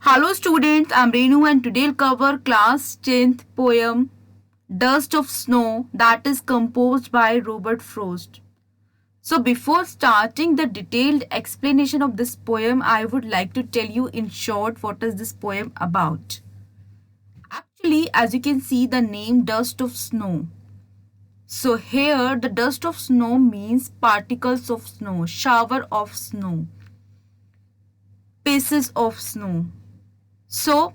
Hello students, I'm Renu and today I'll cover class 10th poem Dust of Snow that is composed by Robert Frost. So before starting the detailed explanation of this poem, I would like to tell you in short what is this poem about. Actually, as you can see the name Dust of Snow. So here the dust of snow means particles of snow, shower of snow, pieces of snow. So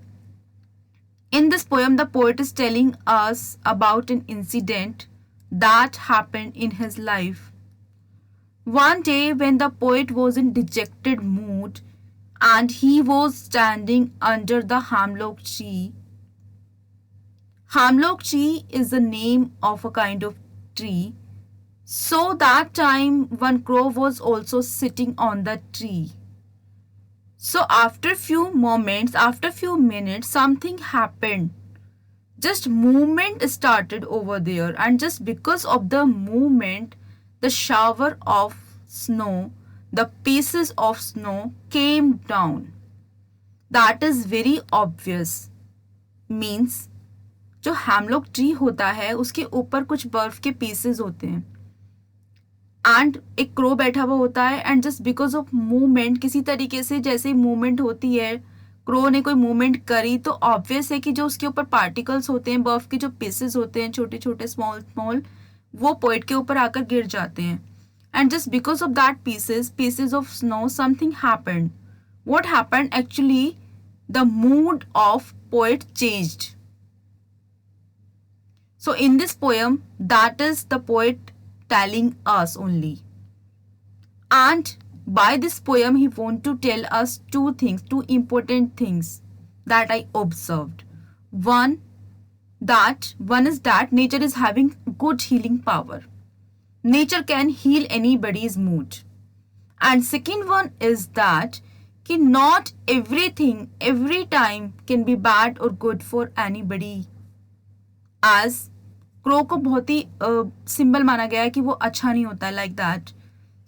in this poem, the poet is telling us about an incident that happened in his life. One day, when the poet was in dejected mood and he was standing under the hemlock tree. Hemlock tree is the name of a kind of tree. So that time, one crow was also sitting on the tree. So after few minutes, something happened. Just movement started over there, and just because of the movement, the shower of snow, the pieces of snow came down. That is very obvious. Means जो hemlock tree होता है उसके ऊपर कुछ बर्फ के pieces होते हैं एंड एक क्रो बैठा हुआ होता है and just because of movement किसी तरीके से जैसे मूवमेंट होती है क्रो ने कोई मूवमेंट करी तो ऑब्वियस है कि जो उसके ऊपर पार्टिकल्स होते हैं बर्फ के जो पीसेस होते हैं छोटे छोटे स्मॉल स्मॉल वो पोइट के ऊपर आकर गिर जाते हैं and just because of that pieces of snow something happened what happened actually the mood off poet changed so in this poem that is the poet telling us only and by this poem he want to tell us two important things that I observed. One is that nature is having good healing power. Nature can heal anybody's mood. And second one is that कि not everything every time can be bad or good for anybody. as crow को बहुत ही symbol माना गया है कि वो अच्छा नहीं होता है like that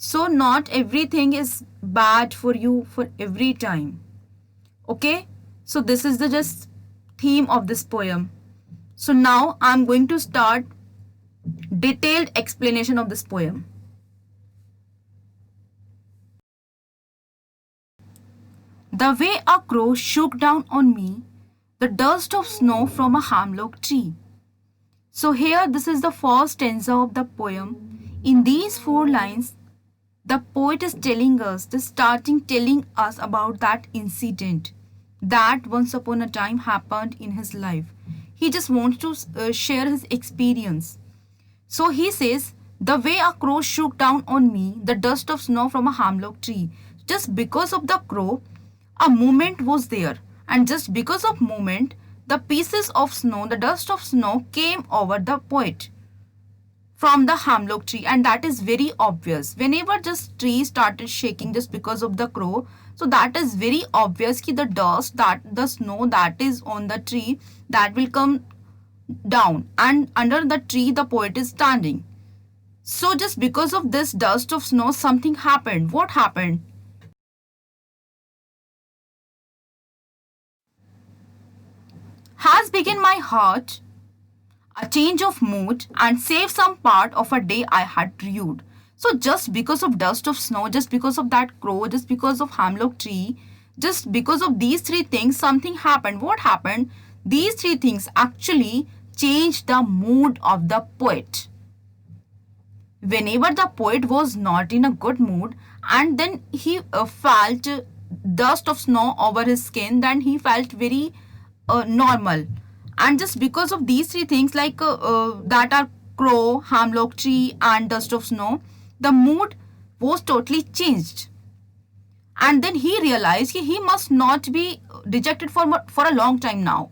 so not everything is bad for you for every time okay so this is the just theme of this poem so now I am going to start detailed explanation of this poem. The way a crow shook down on me the dust of snow from a hemlock tree. So here this is the first stanza of the poem. In these 4 lines, the poet is telling us about that incident that once upon a time happened in his life. He just wants to share his experience. So he says, the way a crow shook down on me the dust of snow from a hemlock tree. Just because of the crow, a movement was there. And just because of movement, the pieces of snow, the dust of snow came over the poet from the hemlock tree and that is very obvious. Whenever just tree started shaking just because of the crow, so that is very obvious कि the dust, that the snow that is on the tree that will come down and under the tree the poet is standing. So just because of this dust of snow something happened. What happened? Has begun my heart a change of mood and save some part of a day I had rued. So just because of dust of snow, just because of that crow, just because of hemlock tree, just because of these 3 things, something happened. What happened? These 3 things actually changed the mood of the poet. Whenever the poet was not in a good mood and then he felt dust of snow over his skin, then he felt very normal. And just because of these 3 things like that are crow, hemlock tree and dust of snow, the mood was totally changed. And then he realized he must not be dejected for a long time now.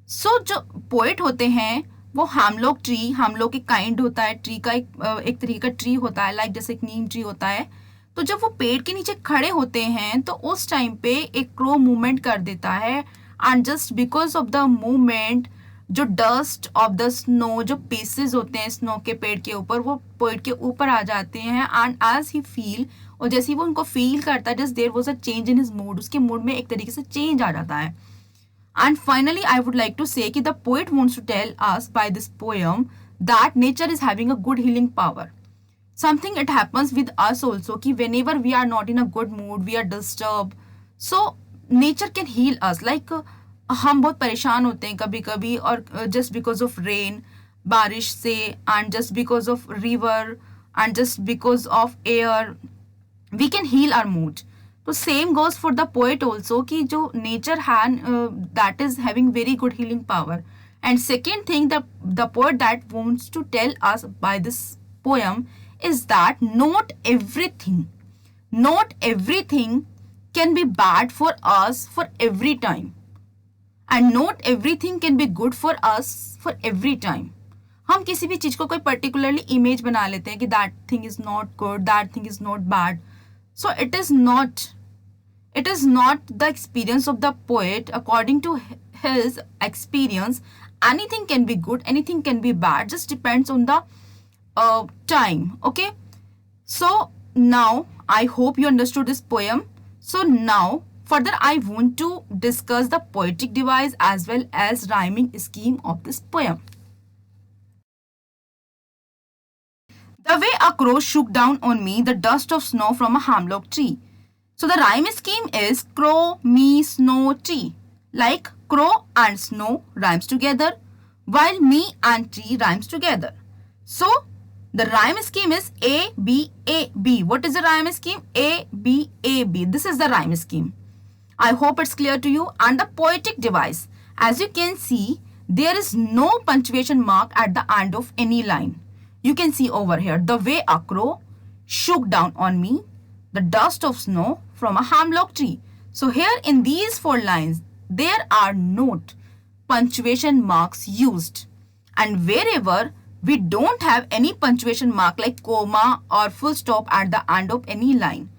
So जो poet होते हैं वो hemlock एक kind होता है tree का, एक तरीके का ट्री होता है लाइक जैसे एक नीम ट्री होता है. तो जब वो पेड़ के नीचे खड़े होते हैं तो उस टाइम पे एक क्रो मूवमेंट कर देता है and just because of the movement जो डस्ट ऑफ द स्नो, जो पीसेस होते हैं स्नो के पेड़ के ऊपर, वो पेड़ के ऊपर आ जाते हैं. एंड एज ही फील, और जैसे ही वो उनको फील करता है, just there was a change in his mood, उसके मूड में एक तरीके से चेंज आ जाता है. And finally I would like to say कि the poet wants to tell us by this poem that nature is having a good healing power. Something it happens with us also कि whenever we are not in a good mood, we are disturbed, so nature can heal us. Like हम बहुत परेशान होते हैं कभी कभी, और just because of rain, बारिश से, and just because of river, and just because of air, we can heal our mood. तो same goes for the poet also कि जो nature that is having very good healing power. And second thing, the poet that wants to tell us by this poem is that not everything can be bad for us for every time, and not everything can be good for us for every time. हम किसी भी चीज को कोई particularly image बना लेते हैं कि that thing is not good, that thing is not bad. So it is not the experience of the poet. According to his experience, anything can be good, anything can be bad, just depends on the time. Okay, so now I hope you understood this poem. So now further I want to discuss the poetic device as well as rhyming scheme of this poem. The way a crow shook down on me the dust of snow from a hemlock tree. So the rhyme scheme is crow, me, snow, tree. Like crow and snow rhymes together, while me and tree rhymes together. So the rhyme scheme is A, B, A, B. What is the rhyme scheme? A, B, A, B. This is the rhyme scheme. I hope it's clear to you. And the poetic device. As you can see, there is no punctuation mark at the end of any line. You can see over here, the way a crow shook down on me the dust of snow from a hemlock tree. So here in these 4 lines, there are not punctuation marks used, and wherever we don't have any punctuation mark like comma or full stop at the end of any line,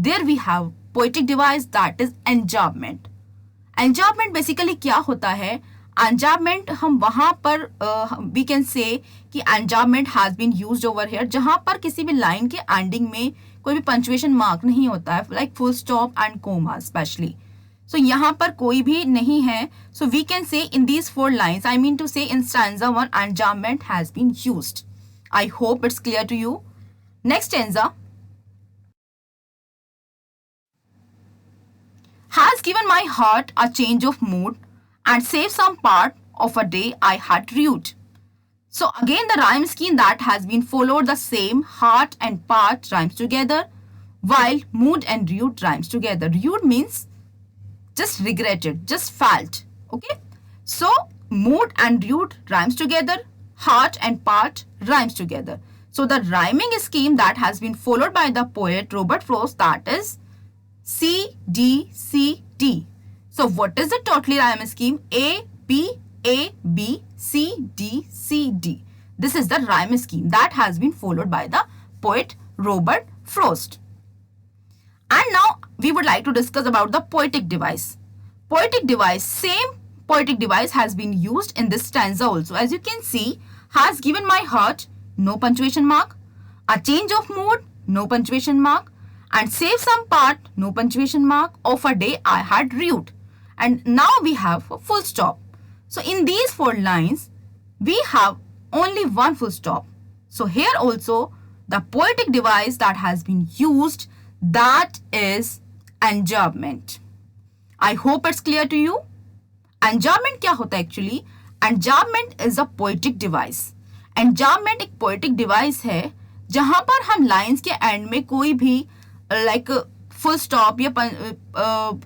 there we have poetic device, that is enjambment. Enjambment basically क्या होता है? Enjambment हम वहाँ पर we can say कि enjambment has been used over here जहाँ पर किसी भी line के ending में कोई भी punctuation mark नहीं होता है, like full stop and comma especially. So यहाँ पर कोई भी नहीं है. So we can say in these 4 lines, I mean to say in stanza 1, enjambment has been used. I hope it's clear to you. Next stanza. Has given my heart a change of mood and saved some part of a day I had rued. So again the rhyme scheme that has been followed the same. Heart and part rhymes together, while mood and rude rhymes together. Rude means just regretted, just felt. Okay, so mood and rude rhymes together, heart and part rhymes together. So the rhyming scheme that has been followed by the poet Robert Frost, that is C D C D. So what is the totally rhyme scheme? A B A B C D C D. This is the rhyme scheme that has been followed by the poet Robert Frost. And now we would like to discuss about the poetic device. Poetic device, same poetic device has been used in this stanza also. As you can see, has given my heart, no punctuation mark, a change of mood, no punctuation mark, and save some part, no punctuation mark, of a day I had rued. And now we have a full stop. So in these 4 lines, we have only one full stop. So here also the poetic device that has been used, that is enjambment. I hope it's clear to you. Enjambment क्या होता है actually? Enjambment is a poetic device. Enjambment एक poetic device है जहाँ पर हम lines के end में कोई भी like full stop या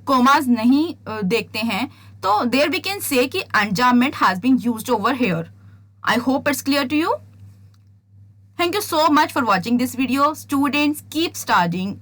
commas नहीं देखते हैं, तो there we can say कि enjambment has been used over here. I hope it's clear to you. Thank you so much for watching this video. Students, keep studying